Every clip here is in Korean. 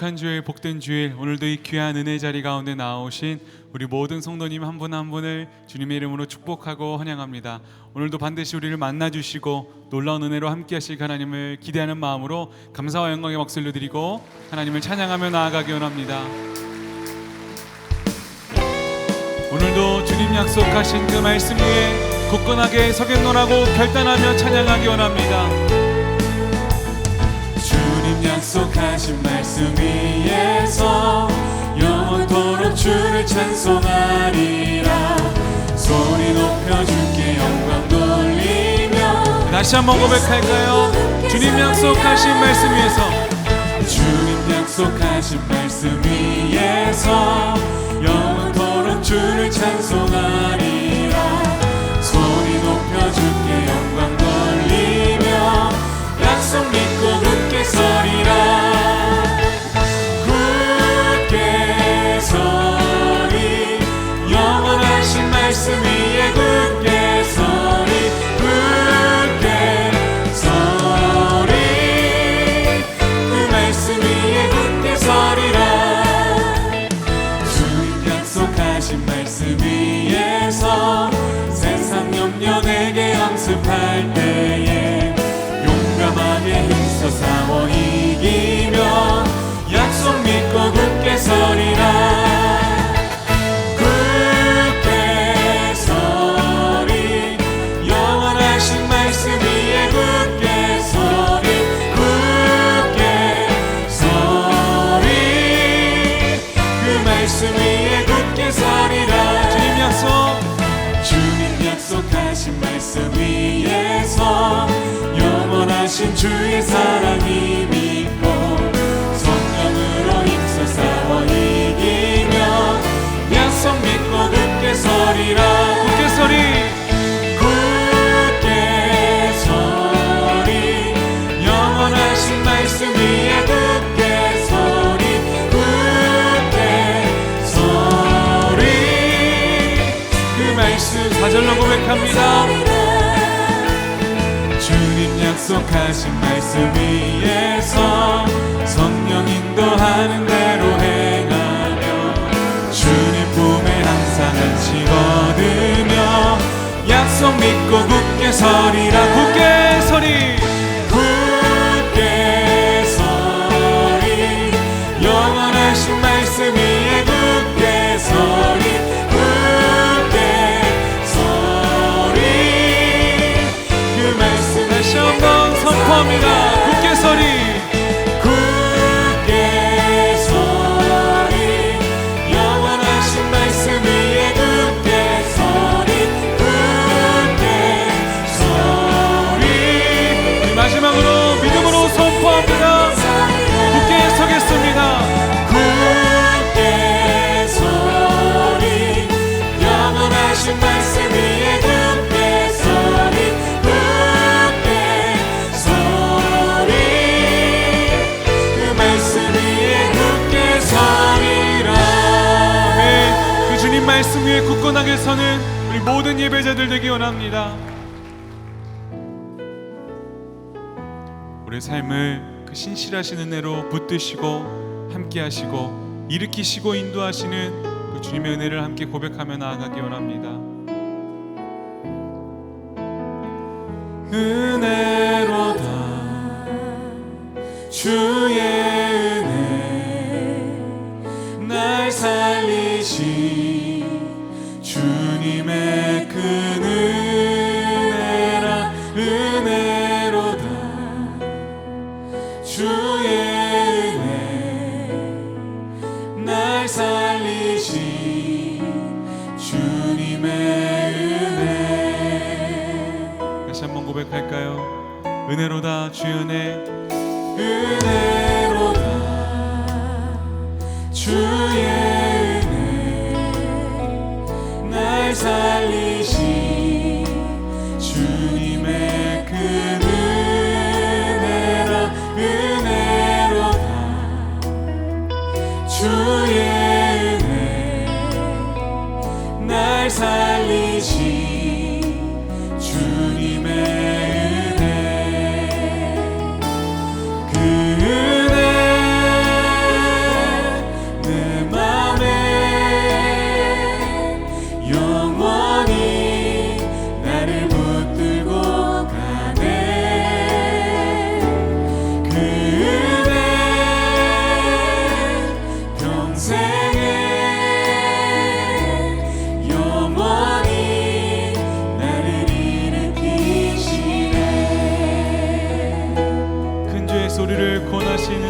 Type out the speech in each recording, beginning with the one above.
감사한 주일, 복된 주일, 오늘도 이 귀한 은혜 자리 가운데 나오신 우리 모든 성도님 한 분 한 분을 주님의 이름으로 축복하고 환영합니다. 오늘도 반드시 우리를 만나주시고 놀라운 은혜로 함께 하실 하나님을 기대하는 마음으로 감사와 영광의 박수를 드리고 하나님을 찬양하며 나아가기 원합니다. 오늘도 주님 약속하신 그 말씀 위에 굳건하게 서겠노라고 결단하며 찬양하기 원합니다. 주님 약속하신 말씀 위에서 영원토록 주를 찬송하리라. 소리 높여 주께 영광 돌리며. 다시 한번 고백할까요? 주님 약속하신 말씀 위에서, 주님 약속하신 말씀 위에서 영원토록 주를 찬송하리라. 소리 높여 주께 영광 돌리며 약속 믿고 굳게 서리라. 굳게 서리. 영원하신 말씀 위에 굳게 서리. 굳게 서리. 그 말씀 위에 굳게 서리라. 주님 약속하신 말씀 위에서 세상 염려 내게 연습할 때에 용감하게 힘써 싸워 이기며 약속 믿고 굳게 서리라. 굳게 서리. 영원하신 말씀 위에 굳게 서리. 굳게 서리. 그 말씀 위에 굳게 서리라. 주님 약속, 주님 약속하신 말씀 위에서 영원하신 주의 사랑이 믿고 성령으로 힘써 싸워 이기며 약속 믿고 굳게 서리라. 굳게 서리. 굳게 서리. 영원하신 말씀 위에 굳게 서리. 굳게 서리. 그 말씀 4절로 고백합니다. 주님 약속하신 말씀 위에서 성령 인도하는 대로 행하며 주님 품에 항상 안식 얻으며 약속 믿고 굳게 서리라. 굳게 서리. 굳게 서리. 영원하신 말씀 위에 굳게 서리. 굳게 서리. 그 말씀 다시 한번 선포합니다. 굳게 서리. 굳게 서리. 영원하신 말씀 위에 굳게 서리. 굳게 서리. 마지막으로 믿음으로 선포합니다. 굳게 서겠습니다. 굳게 서리. 영원하신 말씀 위에 굳게 서리. 굳게 서리. 그 말씀 위에 굳게 서리라. 네, 그 주님 말씀 위에 굳건하게 서는 우리 모든 예배자들 되기 원합니다. 우리의 삶을 그 신실하신 은혜로 붙드시고 함께 하시고 일으키시고 인도하시는 그 주님의 은혜를 함께 고백하며 나아가기 원합니다. 은혜로다 주의 은혜 날 살리신 주님의 큰 은혜라. 은혜로다 주의 은혜 날 살리신 주님의 은혜. 다시 한번 고백할까요? 은혜로다 주의 은혜. 은혜로다 주의 은혜 날 살리신 주님의 큰 은혜라. 은혜로다 주의 은혜 날 살리신 주님의 은혜. 그 은혜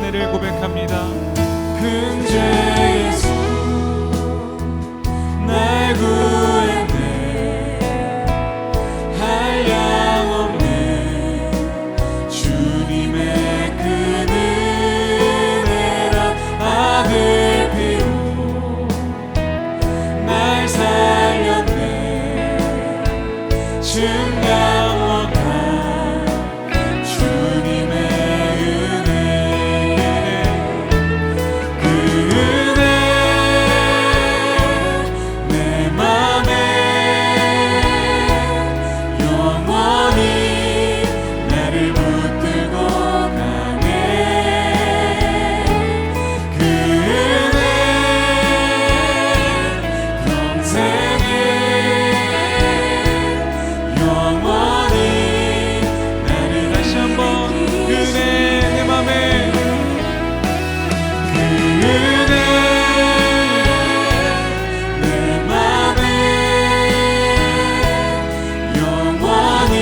은혜를 고백합니다. 큰 죄 예수 날 구했네. 한량없는 주님의 그 은혜란 아들 피로 날 살렸네. 증강 못한 주님의 은혜, 그 은혜 내 맘에 영원히 나를 붙들고 가네. 그 은혜 평생에 영원히 나를 다시 한번 그 은혜 내 맘에 그 은혜 내 맘에 영원히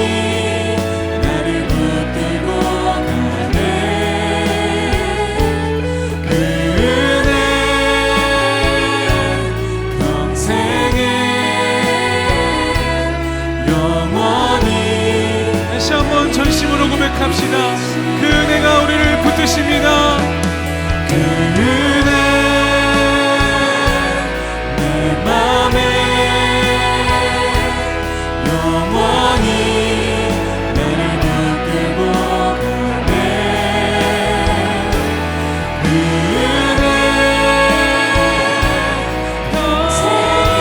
나를 붙들고 가네. 그 은혜 평생에 영원히 다시 한번 전심으로 고백합시다. 그 은혜가 우리를 붙드십니다. 그 은혜 내 맘에 영원히 나를 붙들고 가네. 그 은혜 평생에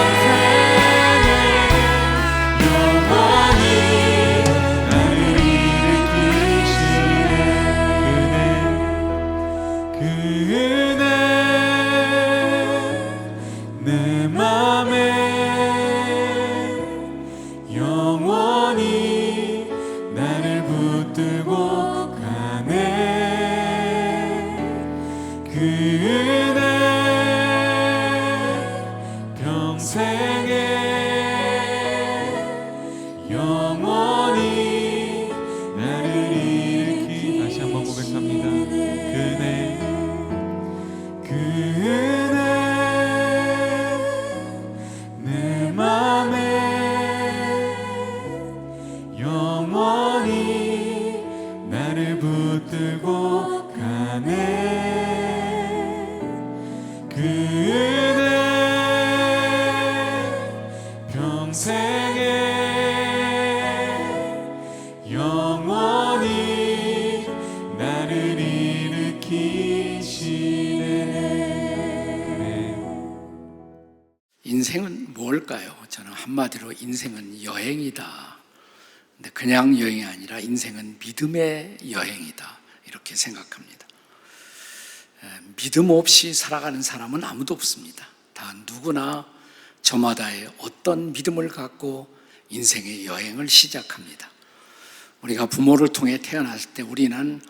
영원히 나를 일으키시네. 그 은혜 내 맘에 영원히 나를 붙들고 가네. 그 은혜 평생에 영원히 나를 일으키. 다시 한번 고백합니다. 그 은혜 그 은혜 내 맘에 영원히 나를 붙들고 가네. 그 은혜 평생에 영원히 나를 일으키시네. 인생은 뭘까요? 저는 한마디로 인생은 여행이다. 근데 그냥 여행이 아니라 인생은 믿음의 여행이다. 이렇게 생각합니다. 믿음 없이 살아가는 사람은 아무도 없습니다. 다 누구나 저마다의 어떤 믿음을 갖고 인생의 여행을 시작합니다. 우리가 부모를 통해 태어났을 때 우리는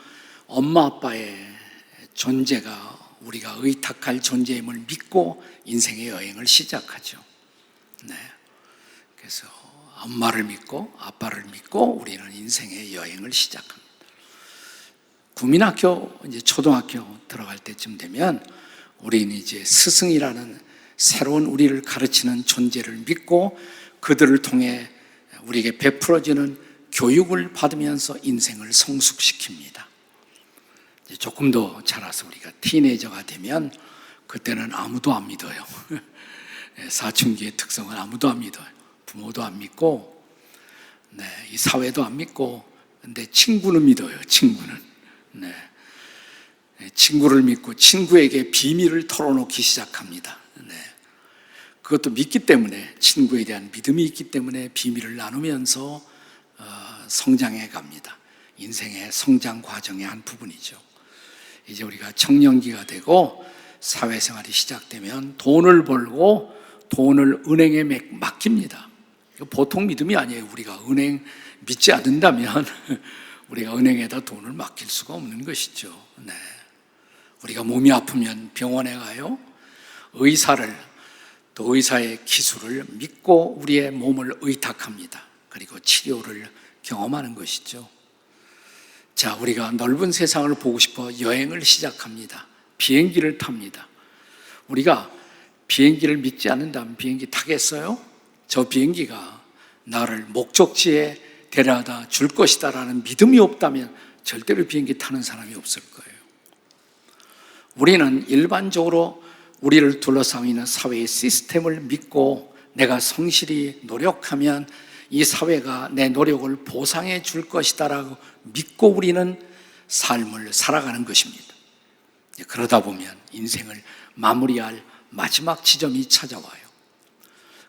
엄마 아빠의 존재가 우리가 의탁할 존재임을 믿고 인생의 여행을 시작하죠. 네. 그래서 엄마를 믿고 아빠를 믿고 우리는 인생의 여행을 시작합니다. 국민학교, 이제 초등학교 들어갈 때쯤 되면 우리는 이제 스승이라는 새로운 우리를 가르치는 존재를 믿고 그들을 통해 우리에게 베풀어지는 교육을 받으면서 인생을 성숙시킵니다. 이제 조금 더 자라서 우리가 티네이저가 되면 그때는 아무도 안 믿어요. 사춘기의 특성은 아무도 안 믿어요. 부모도 안 믿고, 네, 이 사회도 안 믿고, 근데 친구는 믿어요. 친구는. 네. 친구를 믿고 친구에게 비밀을 털어놓기 시작합니다. 네. 그것도 믿기 때문에, 친구에 대한 믿음이 있기 때문에 비밀을 나누면서 성장해 갑니다. 인생의 성장 과정의 한 부분이죠. 이제 우리가 청년기가 되고 사회생활이 시작되면 돈을 벌고 돈을 은행에 맡깁니다. 이거 보통 믿음이 아니에요. 우리가 은행 믿지 않는다면 우리가 은행에다 돈을 맡길 수가 없는 것이죠. 네. 우리가 몸이 아프면 병원에 가요. 의사를, 또 의사의 기술을 믿고 우리의 몸을 의탁합니다. 그리고 치료를 경험하는 것이죠. 자, 우리가 넓은 세상을 보고 싶어 여행을 시작합니다. 비행기를 탑니다. 우리가 비행기를 믿지 않는다면 비행기 타겠어요? 저 비행기가 나를 목적지에 데려다 줄 것이다 라는 믿음이 없다면 절대로 비행기 타는 사람이 없을 거예요. 우리는 일반적으로 우리를 둘러싸고 있는 사회의 시스템을 믿고 내가 성실히 노력하면 이 사회가 내 노력을 보상해 줄 것이다 라고 믿고 우리는 삶을 살아가는 것입니다. 그러다 보면 인생을 마무리할 마지막 지점이 찾아와요.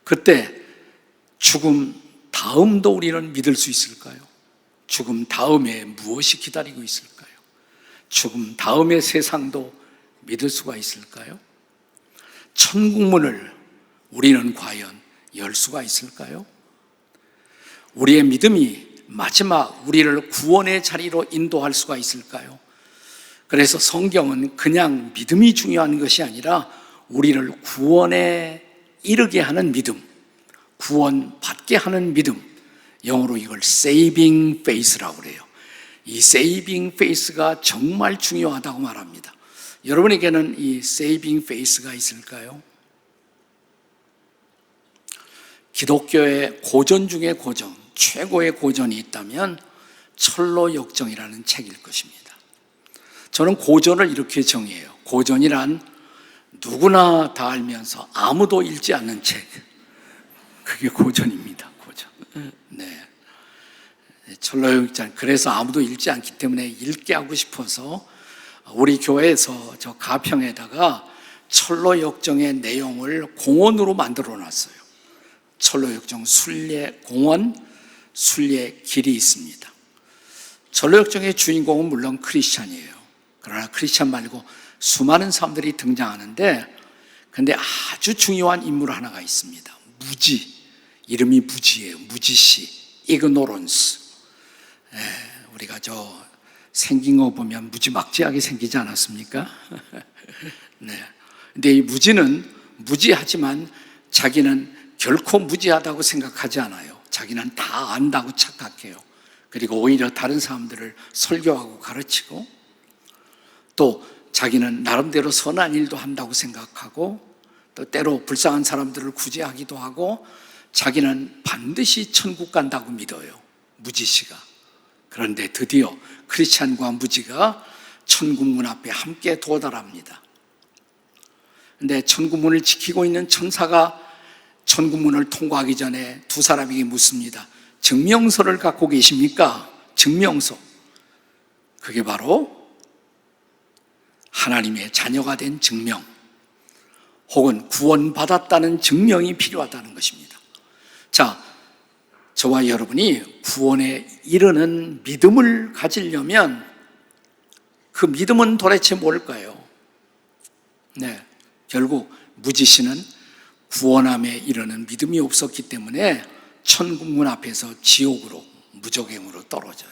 그때 죽음 다음도 우리는 믿을 수 있을까요? 죽음 다음에 무엇이 기다리고 있을까요? 죽음 다음의 세상도 믿을 수가 있을까요? 천국문을 우리는 과연 열 수가 있을까요? 우리의 믿음이 마지막 우리를 구원의 자리로 인도할 수가 있을까요? 그래서 성경은 그냥 믿음이 중요한 것이 아니라 우리를 구원에 이르게 하는 믿음, 구원받게 하는 믿음, 영어로 이걸 saving faith라고 그래요. 이 saving faith가 정말 중요하다고 말합니다. 여러분에게는 이 saving faith가 있을까요? 기독교의 고전 중에 고전, 최고의 고전이 있다면 철로역정이라는 책일 것입니다. 저는 고전을 이렇게 정의해요. 고전이란 누구나 다 알면서 아무도 읽지 않는 책, 그게 고전입니다. 고전. 네. 철로역정, 그래서 아무도 읽지 않기 때문에 읽게 하고 싶어서 우리 교회에서 저 가평에다가 철로역정의 내용을 공원으로 만들어 놨어요. 철로역정 순례 공원, 순례 길이 있습니다. 철로역정의 주인공은 물론 크리스찬이에요. 그러나 크리스찬 말고 수많은 사람들이 등장하는데, 근데 아주 중요한 인물 하나가 있습니다. 무지, 이름이 무지예요. 무지씨, ignorance. 우리가 저 생긴 거 보면 무지막지하게 생기지 않았습니까? 네. 근데 이 무지는 무지하지만 자기는 결코 무지하다고 생각하지 않아요. 자기는 다 안다고 착각해요. 그리고 오히려 다른 사람들을 설교하고 가르치고, 또 자기는 나름대로 선한 일도 한다고 생각하고, 또 때로 불쌍한 사람들을 구제하기도 하고, 자기는 반드시 천국 간다고 믿어요. 무지씨가. 그런데 드디어 크리스찬과 무지가 천국문 앞에 함께 도달합니다. 근데 천국문을 지키고 있는 천사가 천국문을 통과하기 전에 두 사람에게 묻습니다. 증명서를 갖고 계십니까? 증명서. 그게 바로 하나님의 자녀가 된 증명, 혹은 구원받았다는 증명이 필요하다는 것입니다. 자, 저와 여러분이 구원에 이르는 믿음을 가지려면 그 믿음은 도대체 뭘까요? 네, 결국 무지씨는 구원함에 이르는 믿음이 없었기 때문에 천국문 앞에서 지옥으로, 무저갱으로 떨어져요.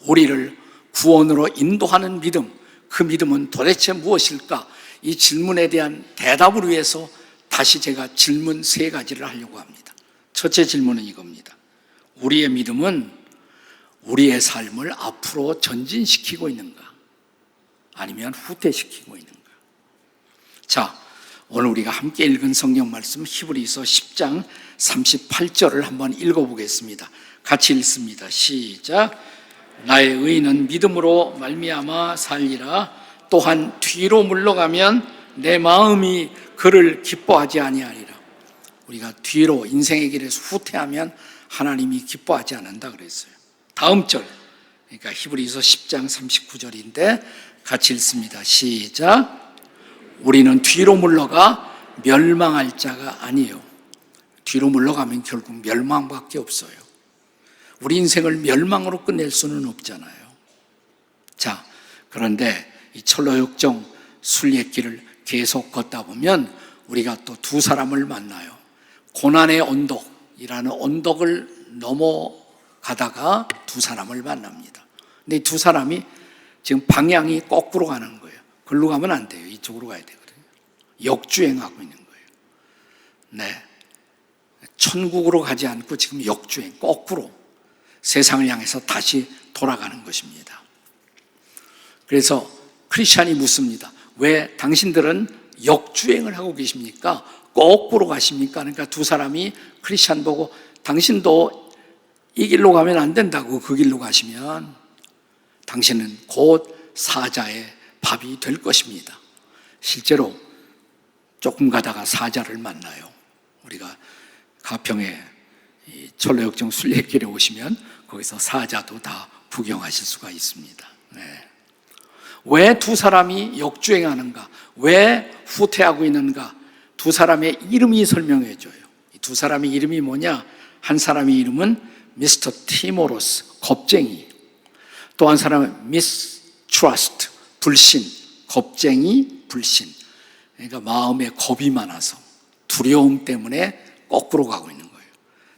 우리를 구원으로 인도하는 믿음, 그 믿음은 도대체 무엇일까? 이 질문에 대한 대답을 위해서 다시 제가 질문 3가지를 하려고 합니다. 첫째 질문은 이겁니다. 우리의 믿음은 우리의 삶을 앞으로 전진시키고 있는가? 아니면 후퇴시키고 있는가? 자, 오늘 우리가 함께 읽은 성경 말씀 히브리서 10장 38절을 한번 읽어보겠습니다. 같이 읽습니다. 시작. 나의 의인은 믿음으로 말미암아 살리라. 또한 뒤로 물러가면 내 마음이 그를 기뻐하지 아니하리라. 우리가 뒤로 인생의 길에서 후퇴하면 하나님이 기뻐하지 않는다 그랬어요. 다음 절, 그러니까 히브리서 10장 39절인데 같이 읽습니다. 시작. 우리는 뒤로 물러가 멸망할 자가 아니에요. 뒤로 물러가면 결국 멸망밖에 없어요. 우리 인생을 멸망으로 끝낼 수는 없잖아요. 자, 그런데 이 철로역정 순례길을 계속 걷다 보면 우리가 또 두 사람을 만나요. 고난의 언덕이라는 언덕을 넘어가다가 두 사람을 만납니다. 근데 이 두 사람이 지금 방향이 거꾸로 가는 거예요. 글로 가면 안 돼요. 이쪽으로 가야 되거든요. 역주행하고 있는 거예요. 네, 천국으로 가지 않고 지금 역주행, 거꾸로. 세상을 향해서 다시 돌아가는 것입니다. 그래서 크리스찬이 묻습니다. 왜 당신들은 역주행을 하고 계십니까? 거꾸로 가십니까? 그러니까 두 사람이 크리스찬 보고 당신도 이 길로 가면 안 된다고, 그 길로 가시면 당신은 곧 사자의 밥이 될 것입니다. 실제로 조금 가다가 사자를 만나요. 우리가 가평에 철로역정 순례길에 오시면 거기서 사자도 다 구경하실 수가 있습니다. 네. 왜 두 사람이 역주행하는가? 왜 후퇴하고 있는가? 두 사람의 이름이 설명해 줘요. 두 사람의 이름이 뭐냐? 한 사람의 이름은 미스터 티모로스, 겁쟁이. 또 한 사람은 미스트러스트, 불신, 겁쟁이, 불신. 그러니까 마음에 겁이 많아서 두려움 때문에 거꾸로 가고 있는 거예요.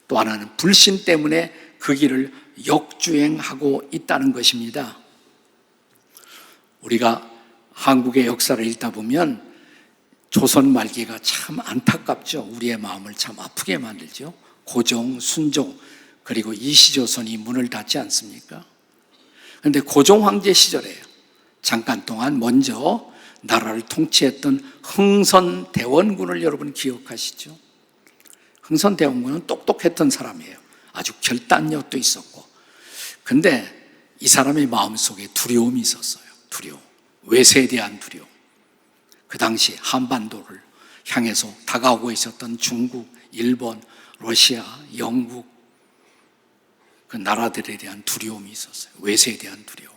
또 하나는 불신 때문에 그 길을 역주행하고 있다는 것입니다. 우리가 한국의 역사를 읽다 보면 조선 말기가 참 안타깝죠. 우리의 마음을 참 아프게 만들죠. 고종, 순종, 그리고 이시조선이 문을 닫지 않습니까? 그런데 고종 황제 시절에 잠깐 동안 먼저 나라를 통치했던 흥선대원군을 여러분 기억하시죠? 흥선대원군은 똑똑했던 사람이에요. 아주 결단력도 있었고. 근데 이 사람의 마음속에 두려움이 있었어요. 두려움. 외세에 대한 두려움. 그 당시 한반도를 향해서 다가오고 있었던 중국, 일본, 러시아, 영국, 그 나라들에 대한 두려움이 있었어요. 외세에 대한 두려움.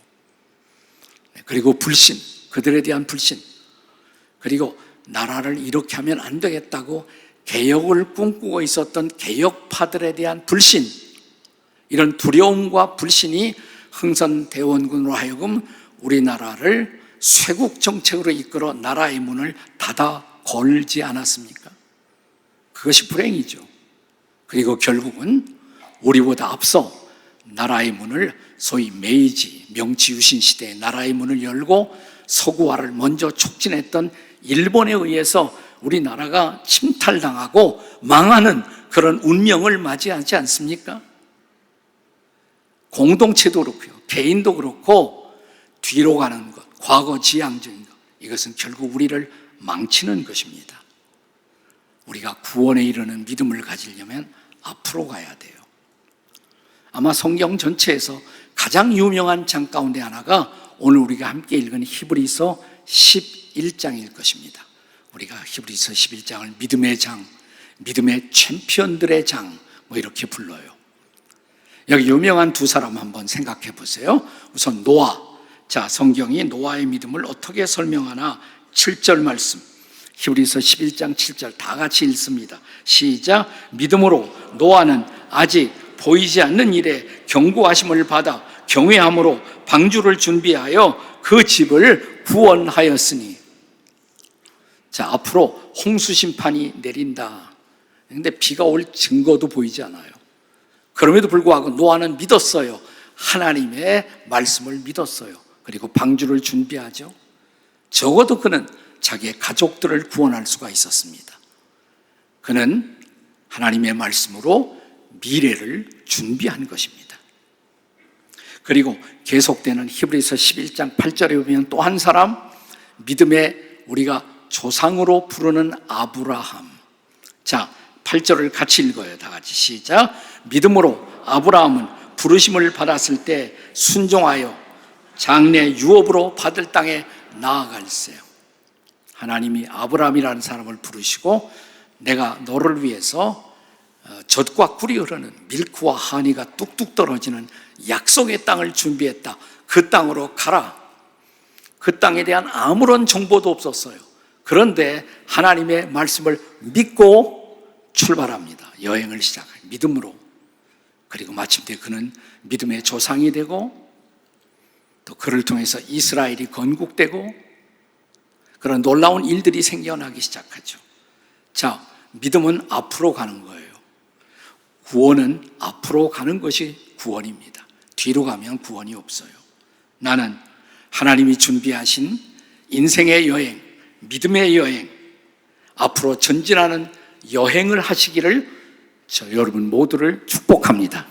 그리고 불신, 그들에 대한 불신. 그리고 나라를 이렇게 하면 안 되겠다고 개혁을 꿈꾸고 있었던 개혁파들에 대한 불신. 이런 두려움과 불신이 흥선대원군으로 하여금 우리나라를 쇄국 정책으로 이끌어 나라의 문을 닫아 걸지 않았습니까? 그것이 불행이죠. 그리고 결국은 우리보다 앞서 나라의 문을 소위 메이지, 명치 유신 시대에 나라의 문을 열고 서구화를 먼저 촉진했던 일본에 의해서 우리나라가 침탈당하고 망하는 그런 운명을 맞이하지 않습니까? 공동체도 그렇고요. 개인도 그렇고 뒤로 가는 것, 과거 지향적인 것, 이것은 결국 우리를 망치는 것입니다. 우리가 구원에 이르는 믿음을 가지려면 앞으로 가야 돼요. 아마 성경 전체에서 가장 유명한 장 가운데 하나가 오늘 우리가 함께 읽은 히브리서 11장일 것입니다. 우리가 히브리서 11장을 믿음의 장, 믿음의 챔피언들의 장, 뭐 이렇게 불러요. 여기 유명한 두 사람 한번 생각해 보세요. 우선 노아. 자, 성경이 노아의 믿음을 어떻게 설명하나 7절 말씀. 히브리서 11장 7절 다 같이 읽습니다. 시작. 믿음으로 노아는 아직 보이지 않는 일에 경고하심을 받아 경외함으로 방주를 준비하여 그 집을 구원하였으니. 자, 앞으로 홍수 심판이 내린다. 그런데 비가 올 증거도 보이지 않아요. 그럼에도 불구하고 노아는 믿었어요. 하나님의 말씀을 믿었어요. 그리고 방주를 준비하죠. 적어도 그는 자기의 가족들을 구원할 수가 있었습니다. 그는 하나님의 말씀으로 미래를 준비한 것입니다. 그리고 계속되는 히브리서 11장 8절에 보면 또 한 사람, 믿음의 우리가 조상으로 부르는 아브라함. 자, 8절을 같이 읽어요. 다 같이 시작. 믿음으로 아브라함은 부르심을 받았을 때 순종하여 장래 유업으로 받을 땅에 나아갈세요. 하나님이 아브라함이라는 사람을 부르시고 내가 너를 위해서 젖과 꿀이 흐르는 밀크와 하니가 뚝뚝 떨어지는 약속의 땅을 준비했다. 그 땅으로 가라. 그 땅에 대한 아무런 정보도 없었어요. 그런데 하나님의 말씀을 믿고 출발합니다. 여행을 시작해요. 믿음으로. 그리고 마침내 그는 믿음의 조상이 되고 또 그를 통해서 이스라엘이 건국되고 그런 놀라운 일들이 생겨나기 시작하죠. 자, 믿음은 앞으로 가는 거예요. 구원은 앞으로 가는 것이 구원입니다. 뒤로 가면 구원이 없어요. 나는 하나님이 준비하신 인생의 여행, 믿음의 여행, 앞으로 전진하는 여행을 하시기를 저 여러분 모두를 축복합니다.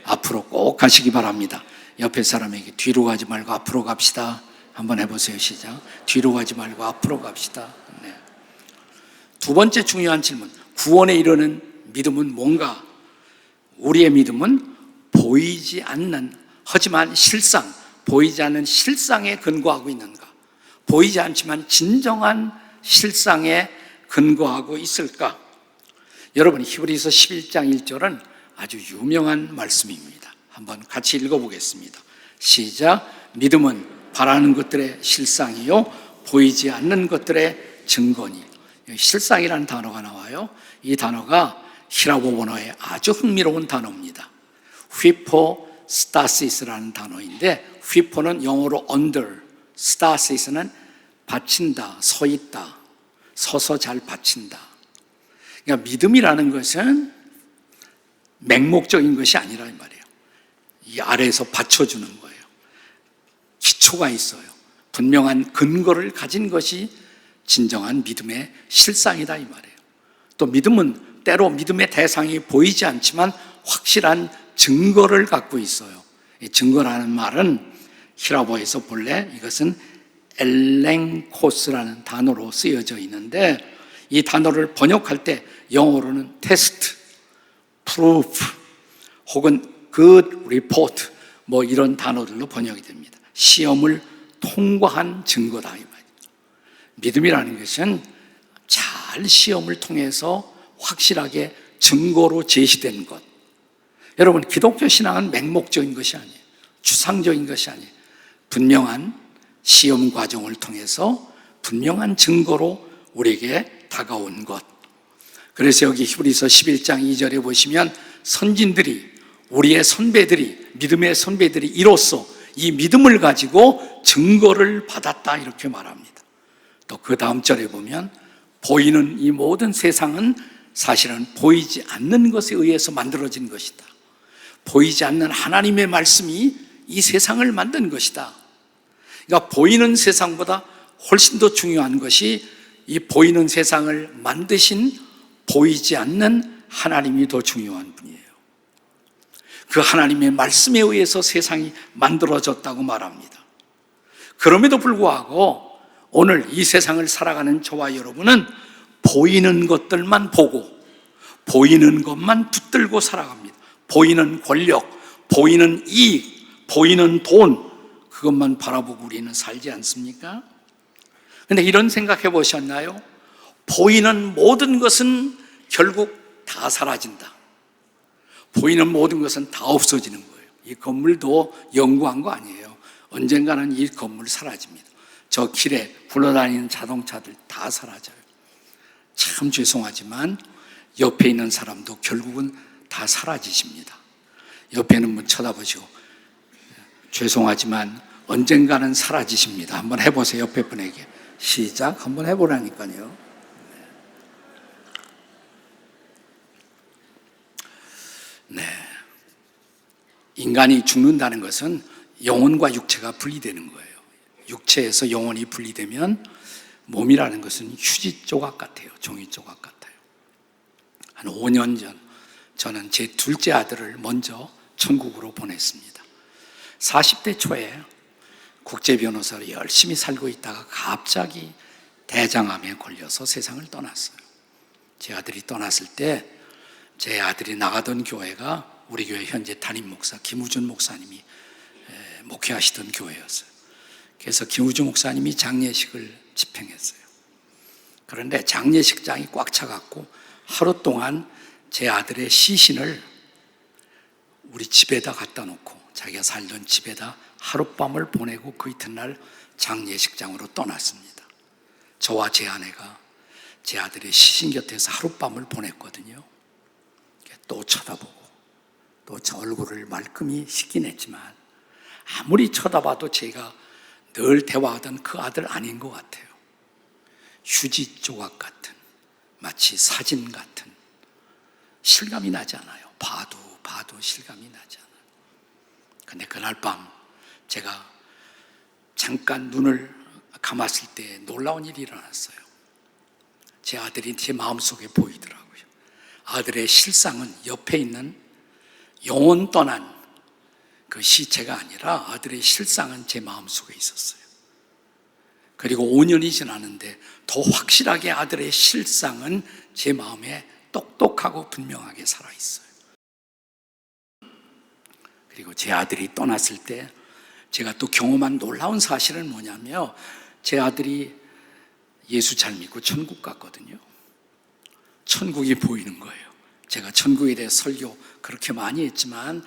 앞으로 꼭 가시기 바랍니다. 옆에 사람에게 뒤로 가지 말고 앞으로 갑시다. 한번 해보세요. 시작. 뒤로 가지 말고 앞으로 갑시다. 네. 두 번째 중요한 질문. 구원에 이르는 믿음은 뭔가? 우리의 믿음은 보이지 않는, 하지만 실상, 보이지 않는 실상에 근거하고 있는가? 보이지 않지만 진정한 실상에 근거하고 있을까? 여러분, 히브리서 11장 1절은 아주 유명한 말씀입니다. 한번 같이 읽어보겠습니다. 시작. 믿음은 바라는 것들의 실상이요 보이지 않는 것들의 증거니. 실상이라는 단어가 나와요. 이 단어가 히라보 번호의 아주 흥미로운 단어입니다. 휘포스타시스라는 단어인데, 휘포는 영어로 under, 스타시스는 받친다, 서 있다, 서서 잘 받친다. 그러니까 믿음이라는 것은 맹목적인 것이 아니라 이 말이에요. 이 아래에서 받쳐주는 거예요. 기초가 있어요. 분명한 근거를 가진 것이 진정한 믿음의 실상이다 이 말이에요. 또 믿음은 때로 믿음의 대상이 보이지 않지만 확실한 증거를 갖고 있어요. 이 증거라는 말은 히라보에서 본래 이것은 엘랭코스라는 단어로 쓰여져 있는데, 이 단어를 번역할 때 영어로는 테스트, 프루프 혹은 good report 뭐 이런 단어들로 번역이 됩니다. 시험을 통과한 증거다 이 말이에요. 믿음이라는 것은 잘 시험을 통해서 확실하게 증거로 제시된 것. 여러분, 기독교 신앙은 맹목적인 것이 아니에요. 추상적인 것이 아니에요. 분명한 시험 과정을 통해서 분명한 증거로 우리에게 다가온 것. 그래서 여기 히브리서 11장 2절에 보시면 선진들이, 우리의 선배들이, 믿음의 선배들이 이로써 이 믿음을 가지고 증거를 받았다 이렇게 말합니다. 또 그 다음 절에 보면 보이는 이 모든 세상은 사실은 보이지 않는 것에 의해서 만들어진 것이다. 보이지 않는 하나님의 말씀이 이 세상을 만든 것이다. 그러니까 보이는 세상보다 훨씬 더 중요한 것이 이 보이는 세상을 만드신 보이지 않는 하나님이 더 중요한 분이에요. 그 하나님의 말씀에 의해서 세상이 만들어졌다고 말합니다. 그럼에도 불구하고 오늘 이 세상을 살아가는 저와 여러분은 보이는 것들만 보고 보이는 것만 붙들고 살아갑니다. 보이는 권력, 보이는 이익, 보이는 돈, 그것만 바라보고 우리는 살지 않습니까? 그런데 이런 생각해 보셨나요? 보이는 모든 것은 결국 다 사라진다. 보이는 모든 것은 다 없어지는 거예요. 이 건물도 영구한 거 아니에요. 언젠가는 이 건물 사라집니다. 저 길에 굴러다니는 자동차들 다 사라져요. 참 죄송하지만 옆에 있는 사람도 결국은 다 사라지십니다. 옆에 있는 분 쳐다보시고 죄송하지만 언젠가는 사라지십니다. 한번 해보세요. 옆에 분에게. 시작. 한번 해보라니까요. 네. 인간이 죽는다는 것은 영혼과 육체가 분리되는 거예요. 육체에서 영혼이 분리되면 몸이라는 것은 휴지 조각 같아요. 종이 조각 같아요. 한 5년 전 저는 제 둘째 아들을 먼저 천국으로 보냈습니다. 40대 초에 국제 변호사로 열심히 살고 있다가 갑자기 대장암에 걸려서 세상을 떠났어요. 제 아들이 떠났을 때 제 아들이 나가던 교회가 우리 교회 현재 담임 목사 김우준 목사님이 목회하시던 교회였어요. 그래서 김우준 목사님이 장례식을 집행했어요. 그런데 장례식장이 꽉 차갖고 하루 동안 제 아들의 시신을 우리 집에다 갖다 놓고 자기가 살던 집에다 하룻밤을 보내고 그 이튿날 장례식장으로 떠났습니다. 저와 제 아내가 제 아들의 시신 곁에서 하룻밤을 보냈거든요. 또 쳐다보고 또 저 얼굴을 말끔히 씻긴 했지만 아무리 쳐다봐도 제가 늘 대화하던 그 아들 아닌 것 같아요. 휴지 조각 같은, 마치 사진 같은, 실감이 나지 않아요. 봐도 실감이 나지 않아요. 근데 그날 밤 제가 잠깐 눈을 감았을 때 놀라운 일이 일어났어요. 제 아들이 제 마음속에 보이더라고요. 아들의 실상은 옆에 있는 영혼 떠난 그 시체가 아니라 아들의 실상은 제 마음속에 있었어요. 그리고 5년이 지났는데 더 확실하게 아들의 실상은 제 마음에 똑똑하고 분명하게 살아있어요. 그리고 제 아들이 떠났을 때 제가 또 경험한 놀라운 사실은 뭐냐면, 제 아들이 예수 잘 믿고 천국 갔거든요. 천국이 보이는 거예요. 제가 천국에 대해 설교 그렇게 많이 했지만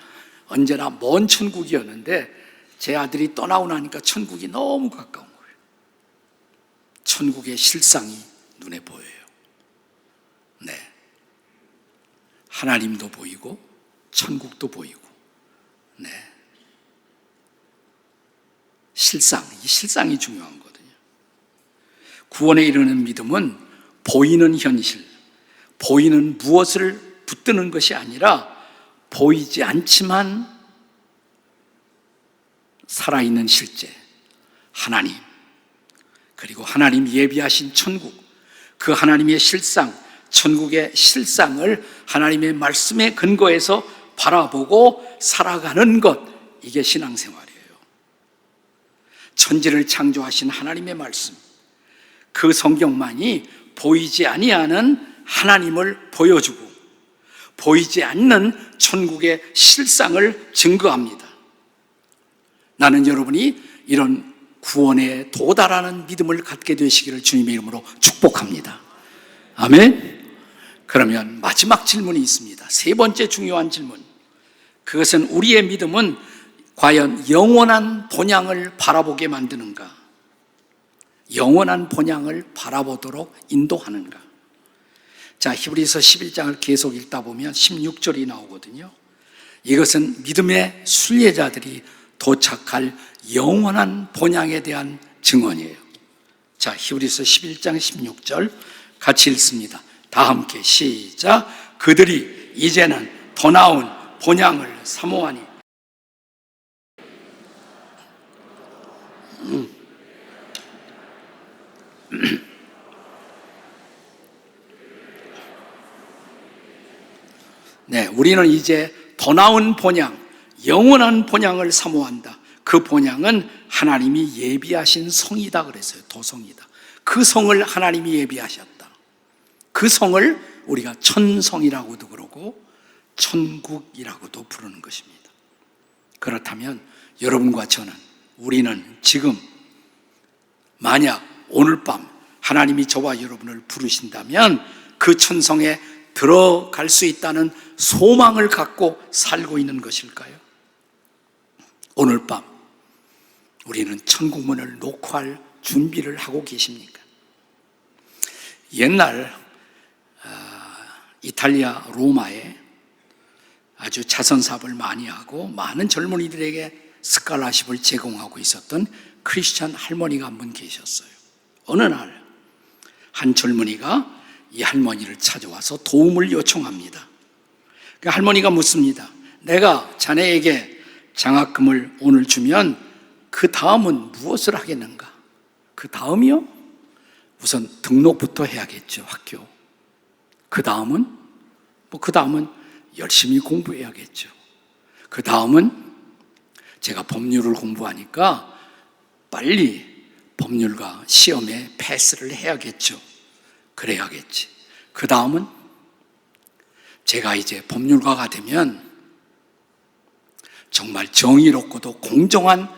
언제나 먼 천국이었는데 제 아들이 떠나고 나니까 천국이 너무 가까운 거예요. 천국의 실상이 눈에 보여요. 네, 하나님도 보이고 천국도 보이고, 네, 이 실상이 중요한 거거든요. 구원에 이르는 믿음은 보이는 현실, 보이는 무엇을 붙드는 것이 아니라 보이지 않지만 살아있는 실제, 하나님, 그리고 하나님 예비하신 천국, 그 하나님의 실상, 천국의 실상을 하나님의 말씀에 근거해서 바라보고 살아가는 것, 이게 신앙생활이에요. 천지를 창조하신 하나님의 말씀, 그 성경만이 보이지 아니하는 하나님을 보여주고 보이지 않는 천국의 실상을 증거합니다. 나는 여러분이 이런 구원에 도달하는 믿음을 갖게 되시기를 주님의 이름으로 축복합니다. 아멘. 그러면 마지막 질문이 있습니다. 세 번째 중요한 질문. 그것은 우리의 믿음은 과연 영원한 본향을 바라보게 만드는가? 영원한 본향을 바라보도록 인도하는가? 자, 히브리서 11장을 계속 읽다 보면 16절이 나오거든요. 이것은 믿음의 순례자들이 도착할 영원한 본향에 대한 증언이에요. 자, 히브리서 11장 16절 같이 읽습니다. 다 함께 시작. 그들이 이제는 더 나은 본향을 사모하니. 네, 우리는 이제 더 나은 본향, 영원한 본향을 사모한다. 그 본향은 하나님이 예비하신 성이다 그랬어요. 도성이다. 그 성을 하나님이 예비하셨다. 그 성을 우리가 천성이라고도 그러고 천국이라고도 부르는 것입니다. 그렇다면 여러분과 저는, 우리는 지금 만약 오늘 밤 하나님이 저와 여러분을 부르신다면 그 천성에 들어갈 수 있다는 소망을 갖고 살고 있는 것일까요? 오늘 밤 우리는 천국문을 녹화할 준비를 하고 계십니까? 옛날 이탈리아 로마에 아주 자선사업을 많이 하고 많은 젊은이들에게 스칼라십을 제공하고 있었던 크리스찬 할머니가 한 분 계셨어요. 어느 날 한 젊은이가 이 할머니를 찾아와서 도움을 요청합니다. 그 할머니가 묻습니다. 내가 자네에게 장학금을 오늘 주면 그 다음은 무엇을 하겠는가? 그 다음이요? 우선 등록부터 해야겠죠, 학교. 그 다음은? 그 다음은 열심히 공부해야겠죠. 그 다음은 제가 법률을 공부하니까 빨리 법률가 시험에 패스를 해야겠죠. 그래야겠지. 그 다음은 제가 이제 법률가가 되면 정말 정의롭고도 공정한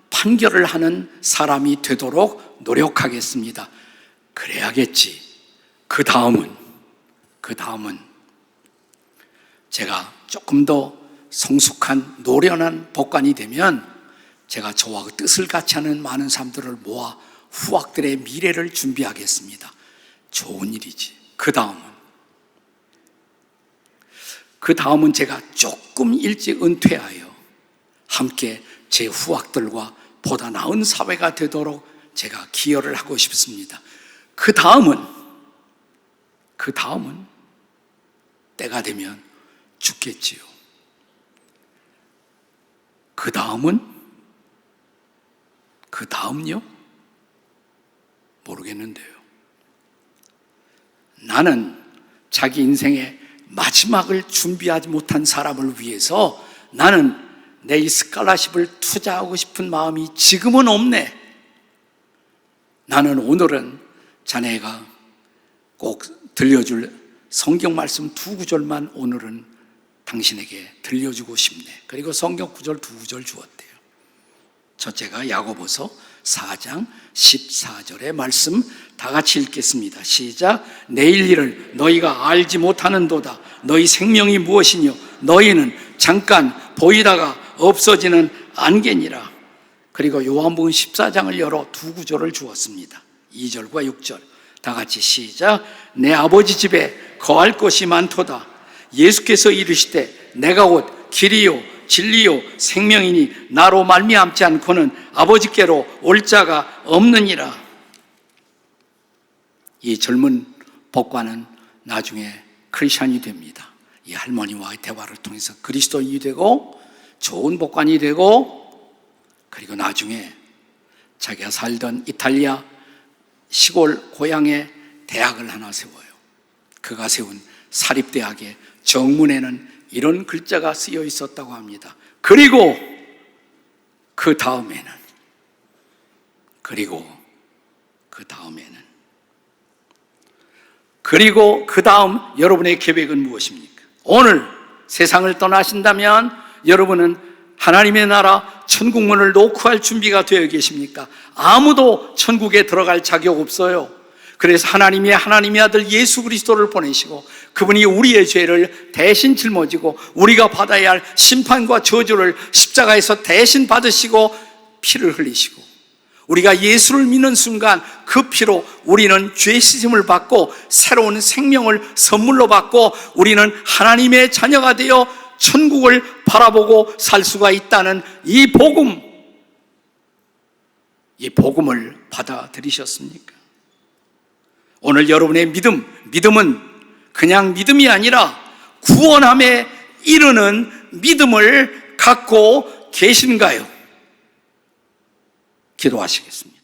판결을 하는 사람이 되도록 노력하겠습니다. 그래야겠지. 그 다음은 제가 조금 더 성숙한 노련한 법관이 되면 제가 저와 그 뜻을 같이 하는 많은 사람들을 모아 후학들의 미래를 준비하겠습니다. 좋은 일이지. 그 다음은 제가 조금 일찍 은퇴하여 함께 제 후학들과 보다 나은 사회가 되도록 제가 기여를 하고 싶습니다. 그 다음은 때가 되면 죽겠지요. 그 다음요? 모르겠는데요. 나는 자기 인생의 마지막을 준비하지 못한 사람을 위해서 나는 내 이 스칼라십을 투자하고 싶은 마음이 지금은 없네. 나는 오늘은 자네가 꼭 들려줄 성경 말씀 2구절만 오늘은 당신에게 들려주고 싶네. 그리고 성경 구절 2구절 주었대요. 첫째가 야고보서 4장 14절의 말씀 다 같이 읽겠습니다. 시작. 내일 일을 너희가 알지 못하는도다. 너희 생명이 무엇이뇨? 너희는 잠깐 보이다가 없어지는 안개니라. 그리고 요한복음 14장을 열어 2구절을 주었습니다. 2절과 6절 다 같이 시작. 내 아버지 집에 거할 것이 많도다. 예수께서 이르시되 내가 곧 길이요 진리요 생명이니 나로 말미암지 않고는 아버지께로 올 자가 없느니라. 이 젊은 법관은 나중에 크리스천이 됩니다. 이 할머니와의 대화를 통해서 그리스도인이 되고 좋은 법관이 되고, 그리고 나중에 자기가 살던 이탈리아 시골 고향에 대학을 하나 세워요. 그가 세운 사립대학의 정문에는 이런 글자가 쓰여 있었다고 합니다. 그리고 그 다음에는 여러분의 계획은 무엇입니까? 오늘 세상을 떠나신다면 여러분은 하나님의 나라 천국문을 노크할 준비가 되어 계십니까? 아무도 천국에 들어갈 자격 없어요. 그래서 하나님의 아들 예수 그리스도를 보내시고 그분이 우리의 죄를 대신 짊어지고 우리가 받아야 할 심판과 저주를 십자가에서 대신 받으시고 피를 흘리시고, 우리가 예수를 믿는 순간 그 피로 우리는 죄 씻음을 받고 새로운 생명을 선물로 받고 우리는 하나님의 자녀가 되어 천국을 바라보고 살 수가 있다는 이 복음을 받아들이셨습니까? 오늘 여러분의 믿음은 그냥 믿음이 아니라 구원함에 이르는 믿음을 갖고 계신가요? 기도하시겠습니다.